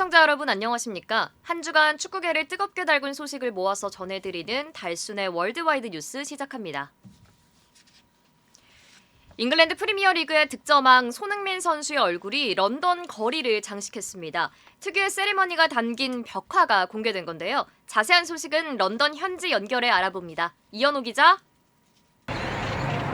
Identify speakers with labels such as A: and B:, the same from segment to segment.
A: 시청자 여러분 안녕하십니까? 한 주간 축구계를 뜨겁게 달군 소식을 모아서 전해드리는 달순의 월드와이드 뉴스 시작합니다. 잉글랜드 프리미어리그의 득점왕 손흥민 선수의 얼굴이 런던 거리를 장식했습니다. 특유의 세리머니가 담긴 벽화가 공개된 건데요. 자세한 소식은 런던 현지 연결해 알아봅니다. 이현호 기자.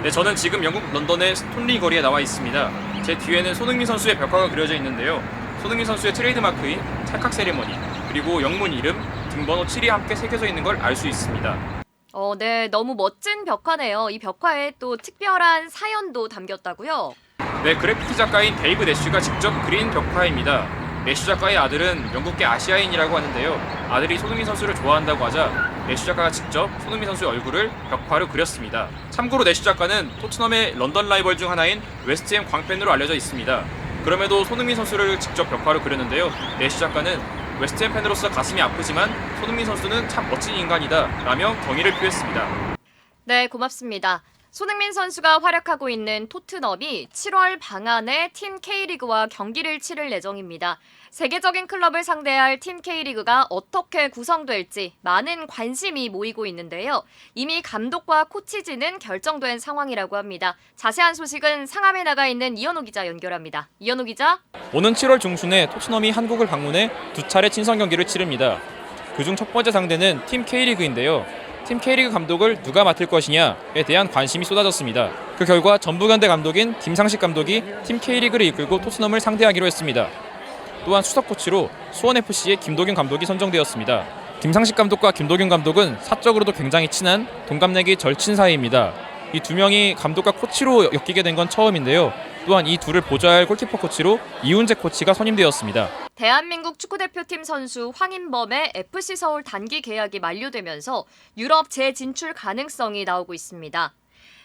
B: 네, 저는 지금 영국 런던의 스톤리 거리에 나와 있습니다. 제 뒤에는 손흥민 선수의 벽화가 그려져 있는데요. 손흥민 선수의 트레이드마크인 찰칵 세리머니, 그리고 영문 이름, 등번호 7이 함께 새겨져 있는 걸 알 수 있습니다.
A: 네, 너무 멋진 벽화네요. 이 벽화에 또 특별한 사연도 담겼다고요?
B: 네, 그래피티 작가인 데이브 내쉬가 직접 그린 벽화입니다. 내쉬 작가의 아들은 영국계 아시아인이라고 하는데요. 아들이 손흥민 선수를 좋아한다고 하자 내쉬 작가가 직접 손흥민 선수의 얼굴을 벽화로 그렸습니다. 참고로 내쉬 작가는 토트넘의 런던 라이벌 중 하나인 웨스트햄 광팬으로 알려져 있습니다. 그럼에도 손흥민 선수를 직접 벽화로 그렸는데요. 내쉬 작가는 웨스트햄 팬으로서 가슴이 아프지만 손흥민 선수는 참 멋진 인간이다 라며 경의를 표했습니다.
A: 네, 고맙습니다. 손흥민 선수가 활약하고 있는 토트넘이 7월 방안에 팀 K리그와 경기를 치를 예정입니다. 세계적인 클럽을 상대할 팀 K리그가 어떻게 구성될지 많은 관심이 모이고 있는데요. 이미 감독과 코치진은 결정된 상황이라고 합니다. 자세한 소식은 상암에 나가 있는 이현호 기자 연결합니다. 이현호 기자.
B: 오는 7월 중순에 토트넘이 한국을 방문해 두 차례 친선 경기를 치릅니다. 그중 첫 번째 상대는 팀 K리그인데요. 팀 K리그 감독을 누가 맡을 것이냐에 대한 관심이 쏟아졌습니다. 그 결과 전북현대 감독인 김상식 감독이 팀 K리그를 이끌고 토트넘을 상대하기로 했습니다. 또한 수석 코치로 수원FC의 김도균 감독이 선정되었습니다. 김상식 감독과 김도균 감독은 사적으로도 굉장히 친한 동갑내기 절친 사이입니다. 이 두 명이 감독과 코치로 엮이게 된 건 처음인데요. 또한 이 둘을 보좌할 골키퍼 코치로 이훈재 코치가 선임되었습니다.
A: 대한민국 축구대표팀 선수 황인범의 FC 서울 단기 계약이 만료되면서 유럽 재진출 가능성이 나오고 있습니다.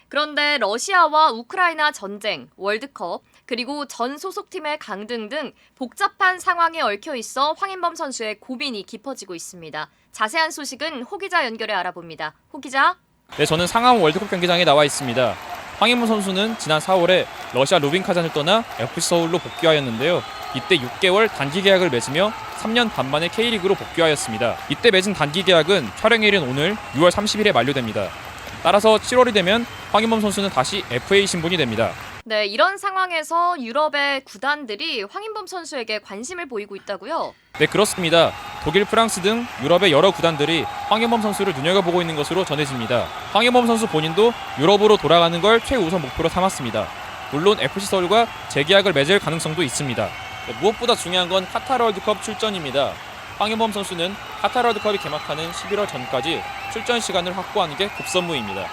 A: 그런데 러시아와 우크라이나 전쟁, 월드컵, 그리고 전 소속팀의 강등 등 복잡한 상황에 얽혀 있어 황인범 선수의 고민이 깊어지고 있습니다. 자세한 소식은 호 기자 연결해 알아봅니다. 호 기자.
B: 네, 저는 상암 월드컵 경기장에 나와 있습니다. 황인범 선수는 지난 4월에 러시아 루빈 카잔을 떠나 FC 서울로 복귀하였는데요. 이때 6개월 단기 계약을 맺으며 3년 반 만에 K리그로 복귀하였습니다. 이때 맺은 단기 계약은 촬영일인 오늘 6월 30일에 만료됩니다. 따라서 7월이 되면 황인범 선수는 다시 FA 신분이 됩니다.
A: 네, 이런 상황에서 유럽의 구단들이 황인범 선수에게 관심을 보이고 있다고요?
B: 네, 그렇습니다. 독일, 프랑스 등 유럽의 여러 구단들이 황인범 선수를 눈여겨보고 있는 것으로 전해집니다. 황인범 선수 본인도 유럽으로 돌아가는 걸 최우선 목표로 삼았습니다. 물론 FC 서울과 재계약을 맺을 가능성도 있습니다. 무엇보다 중요한 건 카타르 월드컵 출전입니다. 황인범 선수는 카타르 월드컵이 개막하는 11월 전까지 출전 시간을 확보하는 게 급선무입니다.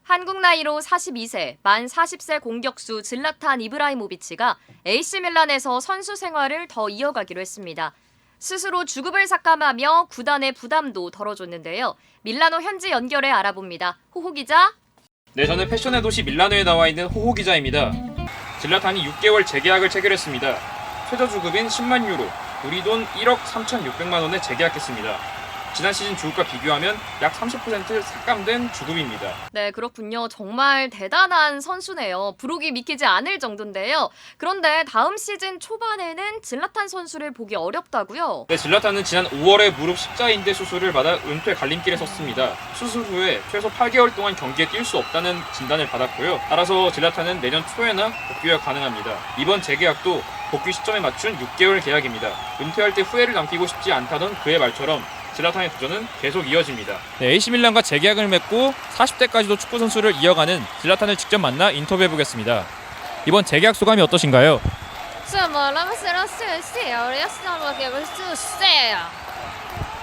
A: 한국 나이로 42세, 만 40세 공격수 질라탄 이브라이모비치가 AC 밀란에서 선수 생활을 더 이어가기로 했습니다. 스스로 주급을 삭감하며 구단의 부담도 덜어줬는데요. 밀라노 현지 연결해 알아봅니다. 호호 기자.
B: 네, 저는 패션의 도시 밀라노에 나와 있는 호호 기자입니다. 질라탄이 6개월 재계약을 체결했습니다. 최저 주급인 10만 유로, 우리 돈 1억 3,600만 원에 재계약했습니다. 지난 시즌 주급과 비교하면 약 30% 삭감된 주급입니다.
A: 네, 그렇군요. 정말 대단한 선수네요. 부록이 믿기지 않을 정도인데요. 그런데 다음 시즌 초반에는 질라탄 선수를 보기 어렵다고요?
B: 네, 질라탄은 지난 5월에 무릎 십자인대 수술을 받아 은퇴 갈림길에 섰습니다. 수술 후에 최소 8개월 동안 경기에 뛸 수 없다는 진단을 받았고요. 따라서 질라탄은 내년 초에나 복귀가 가능합니다. 이번 재계약도 복귀 시점에 맞춘 6개월 계약입니다. 은퇴할 때 후회를 남기고 싶지 않다던 그의 말처럼 질라탄의 도전은 계속 이어집니다. 네, AC 밀란과 재계약을 맺고 40대까지도 축구 선수를 이어가는 질라탄을 직접 만나 인터뷰해보겠습니다. 이번 재계약 소감이 어떠신가요?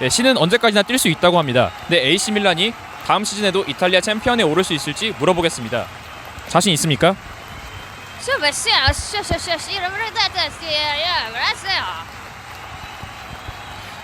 B: 네, 신은 언제까지나 뛸 수 있다고 합니다. 네, AC 밀란이 다음 시즌에도 이탈리아 챔피언에 오를 수 있을지 물어보겠습니다. 자신 있습니까?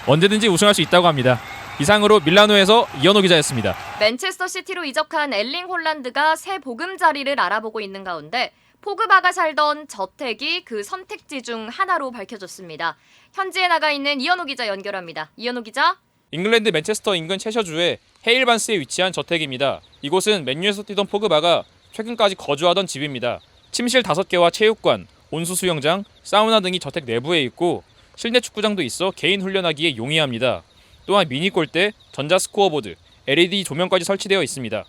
B: 언제든지 우승할 수 있다고 합니다. 이상으로 밀라노에서 이현호 기자였습니다.
A: 맨체스터 시티로 이적한 엘링 홀란드가 새 보금자리를 알아보고 있는 가운데 포그바가 살던 저택이 그 선택지 중 하나로 밝혀졌습니다. 현지에 나가 있는 이현호 기자 연결합니다. 이현호 기자.
B: 잉글랜드 맨체스터 인근 채셔주의 헤일반스에 위치한 저택입니다. 이곳은 맨유에서 뛰던 포그바가 최근까지 거주하던 집입니다. 침실 5개와 체육관, 온수 수영장, 사우나 등이 저택 내부에 있고 실내 축구장도 있어 개인 훈련하기에 용이합니다. 또한 미니 골대, 전자 스코어보드, LED 조명까지 설치되어 있습니다.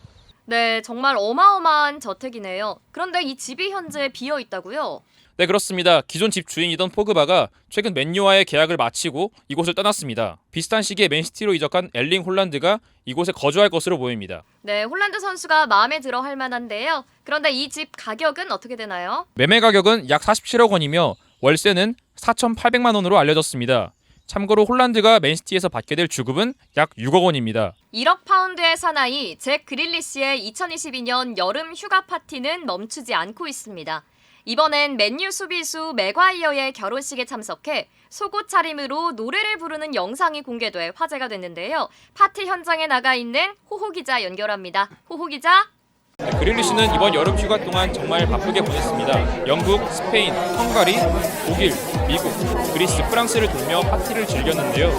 A: 네, 정말 어마어마한 저택이네요. 그런데 이 집이 현재 비어 있다고요?
B: 네, 그렇습니다. 기존 집 주인이던 포그바가 최근 맨유와의 계약을 마치고 이곳을 떠났습니다. 비슷한 시기에 맨시티로 이적한 엘링 홀란드가 이곳에 거주할 것으로 보입니다.
A: 네, 홀란드 선수가 마음에 들어 할 만한데요. 그런데 이 집 가격은 어떻게 되나요?
B: 매매 가격은 약 47억 원이며 월세는 4,800만 원으로 알려졌습니다. 참고로 홀란드가 맨시티에서 받게 될 주급은 약 6억 원입니다.
A: 1억 파운드의 사나이 잭 그릴리시의 2022년 여름 휴가 파티는 멈추지 않고 있습니다. 이번엔 맨유 수비수 맥과이어의 결혼식에 참석해 속옷 차림으로 노래를 부르는 영상이 공개돼 화제가 됐는데요. 파티 현장에 나가 있는 호호 기자 연결합니다. 호호 기자.
B: 그릴리시는 이번 여름 휴가 동안 정말 바쁘게 보냈습니다. 영국, 스페인, 헝가리, 독일, 미국, 그리스, 프랑스를 돌며 파티를 즐겼는데요.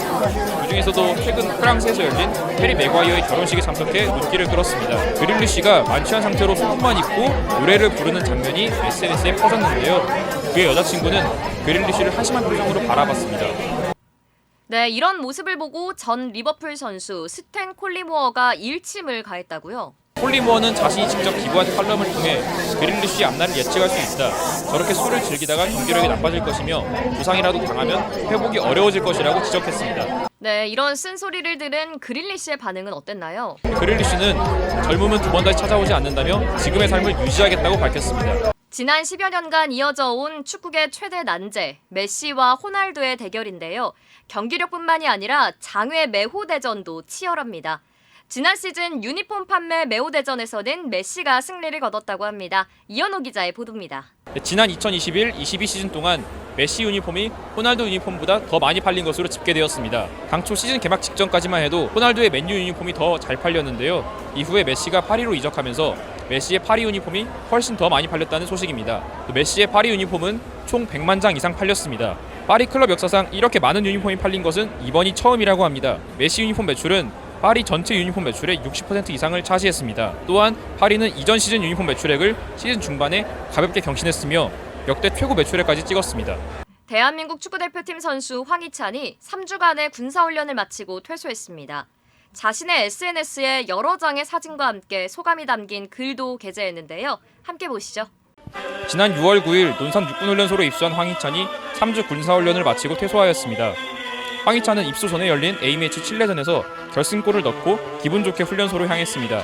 B: 그중에서도 최근 프랑스에서 열린 해리 맥과이어의 결혼식에 참석해 눈길을 끌었습니다. 그릴리시가 만취한 상태로 속옷만 입고 노래를 부르는 장면이 SNS에 퍼졌는데요. 그의 여자친구는 그릴리시를 한심한 표정으로 바라봤습니다.
A: 네, 이런 모습을 보고 전 리버풀 선수 스탠 콜리모어가 일침을 가했다고요.
B: 콜리모어는 자신이 직접 기부한 칼럼을 통해 그릴리시 앞날을 예측할 수 있다. 저렇게 술을 즐기다가 경기력이 나빠질 것이며 부상이라도 당하면 회복이 어려워질 것이라고 지적했습니다.
A: 네, 이런 쓴소리를 들은 그릴리시의 반응은 어땠나요?
B: 그릴리시는 젊음은 두 번 다시 찾아오지 않는다며 지금의 삶을 유지하겠다고 밝혔습니다.
A: 지난 10여 년간 이어져 온 축구계 최대 난제, 메시와 호날두의 대결인데요. 경기력뿐만이 아니라 장외 매호 대전도 치열합니다. 지난 시즌 유니폼 판매 매호 대전에서는 메시가 승리를 거뒀다고 합니다. 이현호 기자의 보도입니다.
B: 지난 2021-22 시즌 동안 메시 유니폼이 호날두 유니폼보다 더 많이 팔린 것으로 집계되었습니다. 당초 시즌 개막 직전까지만 해도 호날두의 맨유 유니폼이 더 잘 팔렸는데요. 이후에 메시가 파리로 이적하면서 메시의 파리 유니폼이 훨씬 더 많이 팔렸다는 소식입니다. 또 메시의 파리 유니폼은 총 100만 장 이상 팔렸습니다. 파리 클럽 역사상 이렇게 많은 유니폼이 팔린 것은 이번이 처음이라고 합니다. 메시 유니폼 매출은 파리 전체 유니폼 매출의 60% 이상을 차지했습니다. 또한 파리는 이전 시즌 유니폼 매출액을 시즌 중반에 가볍게 경신했으며 역대 최고 매출액까지 찍었습니다.
A: 대한민국 축구대표팀 선수 황희찬이 3주간의 군사훈련을 마치고 퇴소했습니다. 자신의 SNS에 여러 장의 사진과 함께 소감이 담긴 글도 게재했는데요. 함께 보시죠.
B: 지난 6월 9일 논산 육군훈련소로 입소한 황희찬이 3주 군사훈련을 마치고 퇴소하였습니다. 황희찬은 입소 전에 열린 A매치 칠레전에서 결승골을 넣고 기분 좋게 훈련소로 향했습니다.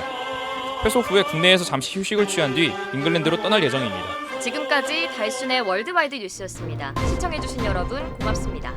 B: 퇴소 후에 국내에서 잠시 휴식을 취한 뒤 잉글랜드로 떠날 예정입니다.
A: 지금까지 달순의 월드와이드 뉴스였습니다. 시청해주신 여러분 고맙습니다.